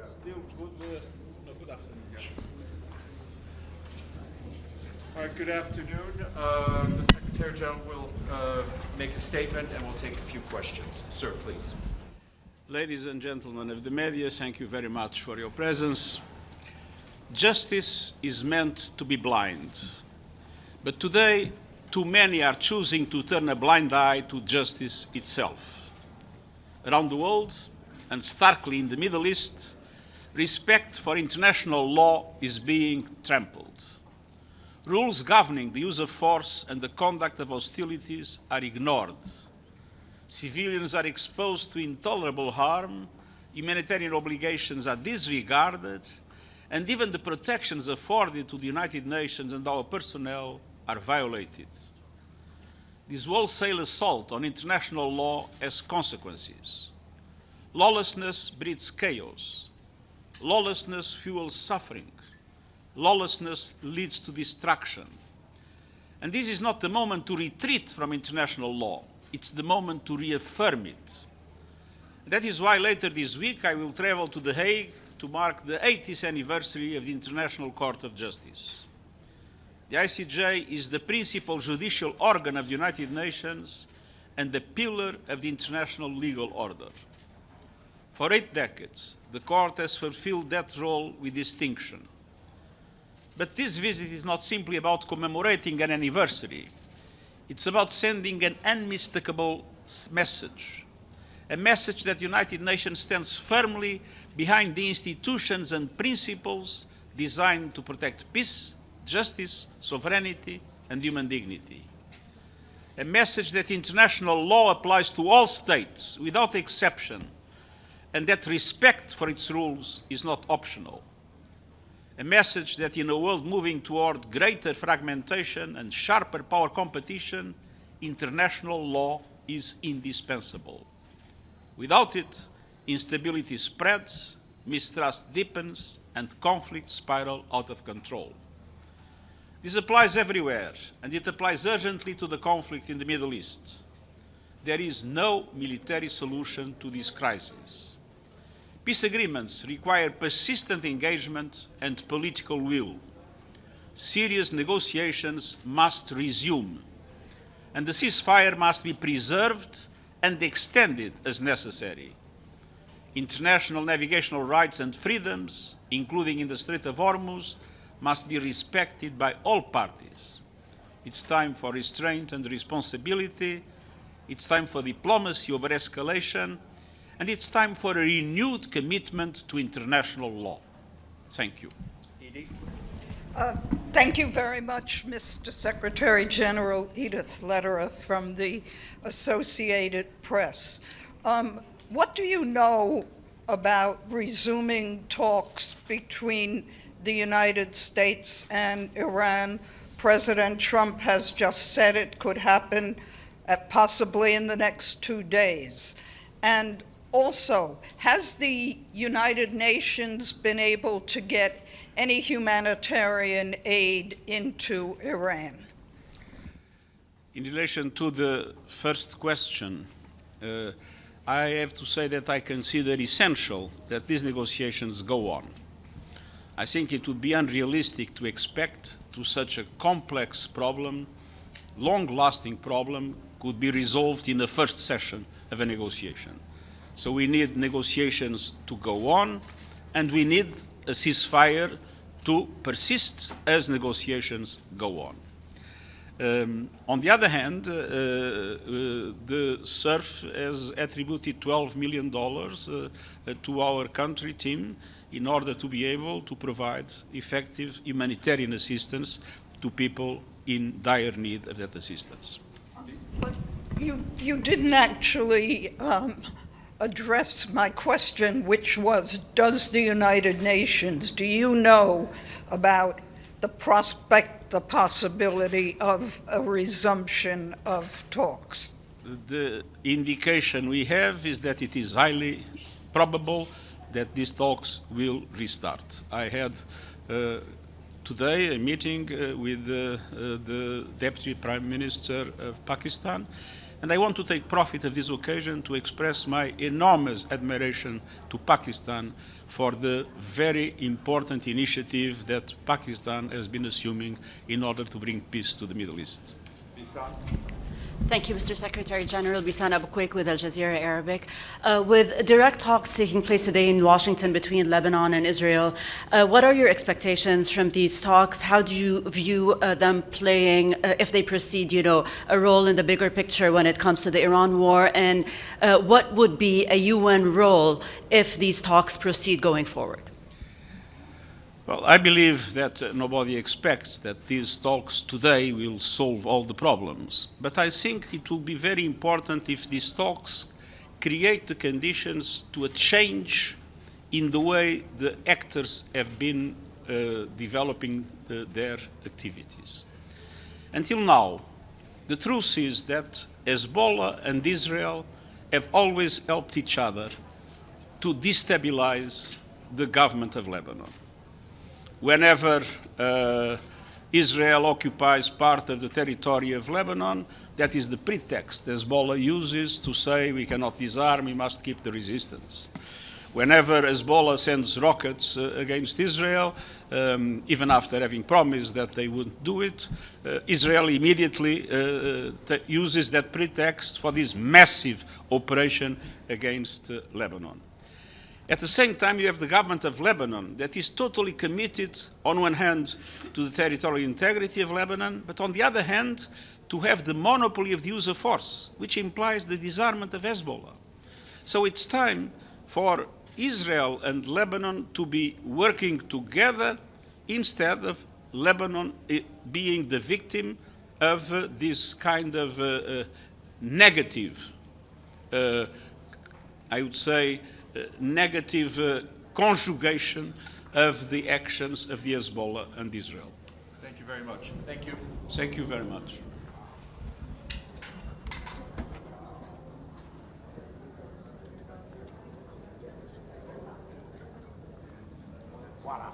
Good afternoon. All right, good afternoon. The Secretary General will make a statement and we'll take a few questions. Sir, please. Ladies and gentlemen of the media, thank you very much for your presence. Justice is meant to be blind, but today too many are choosing to turn a blind eye to justice itself. Around the world, and starkly in the Middle East, respect for international law is being trampled. Rules governing the use of force and the conduct of hostilities are ignored. Civilians are exposed to intolerable harm, humanitarian obligations are disregarded, and even the protections afforded to the United Nations and our personnel are violated. This wholesale assault on international law has consequences. Lawlessness breeds chaos. Lawlessness fuels suffering. Lawlessness leads to destruction. And this is not the moment to retreat from international law. It's the moment to reaffirm it. That is why later this week I will travel to The Hague to mark the 80th anniversary of the International Court of Justice. The ICJ is the principal judicial organ of the United Nations and the pillar of the international legal order. For 8 decades, the Court has fulfilled that role with distinction. But this visit is not simply about commemorating an anniversary. It's about sending an unmistakable message, a message that the United Nations stands firmly behind the institutions and principles designed to protect peace, justice, sovereignty, and human dignity. A message that international law applies to all states without exception, and that respect for its rules is not optional. A message that in a world moving toward greater fragmentation and sharper power competition, international law is indispensable. Without it, instability spreads, mistrust deepens, and conflicts spiral out of control. This applies everywhere, and it applies urgently to the conflict in the Middle East. There is no military solution to this crisis. Peace agreements require persistent engagement and political will. Serious negotiations must resume, and the ceasefire must be preserved and extended as necessary. International navigational rights and freedoms, including in the Strait of Hormuz, must be respected by all parties. It's time for restraint and responsibility. It's time for diplomacy over escalation. And it's time for a renewed commitment to international law. Thank you. Thank you very much, Mr. Secretary General Edith Lederer from the Associated Press. What do you know about resuming talks between the United States and Iran? President Trump has just said it could happen possibly in the next 2 days. And also, has the United Nations been able to get any humanitarian aid into Iran? In relation to the first question, I have to say that I consider essential that these negotiations go on. I think it would be unrealistic to expect to such a complex problem, long-lasting problem, could be resolved in the first session of a negotiation. So we need negotiations to go on, and we need a ceasefire to persist as negotiations go on. On the other hand, the SURF has attributed $12 million to our country team in order to be able to provide effective humanitarian assistance to people in dire need of that assistance. But you didn't actually address my question, which was, does the United Nations, do you know about the prospect, the possibility of a resumption of talks? The indication we have is that it is highly probable that these talks will restart. I had today a meeting with the Deputy Prime Minister of Pakistan, And I want to take profit of this occasion to express my enormous admiration to Pakistan for the very important initiative that Pakistan has been assuming in order to bring peace to the Middle East. Thank you, Mr. Secretary General. Bisan Abu Quaik with Al Jazeera Arabic. With direct talks taking place today in Washington between Lebanon and Israel, what are your expectations from these talks? How do you view them playing, if they proceed, a role in the bigger picture when it comes to the Iran war? And what would be a UN role if these talks proceed going forward? Well, I believe that nobody expects that these talks today will solve all the problems. But I think it will be very important if these talks create the conditions to a change in the way the actors have been developing their activities. Until now, the truth is that Hezbollah and Israel have always helped each other to destabilize the government of Lebanon. Whenever Israel occupies part of the territory of Lebanon, that is the pretext Hezbollah uses to say we cannot disarm, we must keep the resistance. Whenever Hezbollah sends rockets against Israel, even after having promised that they wouldn't do it, Israel immediately uses that pretext for this massive operation against Lebanon. At the same time, you have the government of Lebanon that is totally committed, on one hand, to the territorial integrity of Lebanon, but on the other hand, to have the monopoly of the use of force, which implies the disarmament of Hezbollah. So it's time for Israel and Lebanon to be working together instead of Lebanon being the victim of this kind of negative, I would say, negative conjugation of the actions of the Hezbollah and Israel. Thank you very much. Thank you. Thank you very much. Voilà.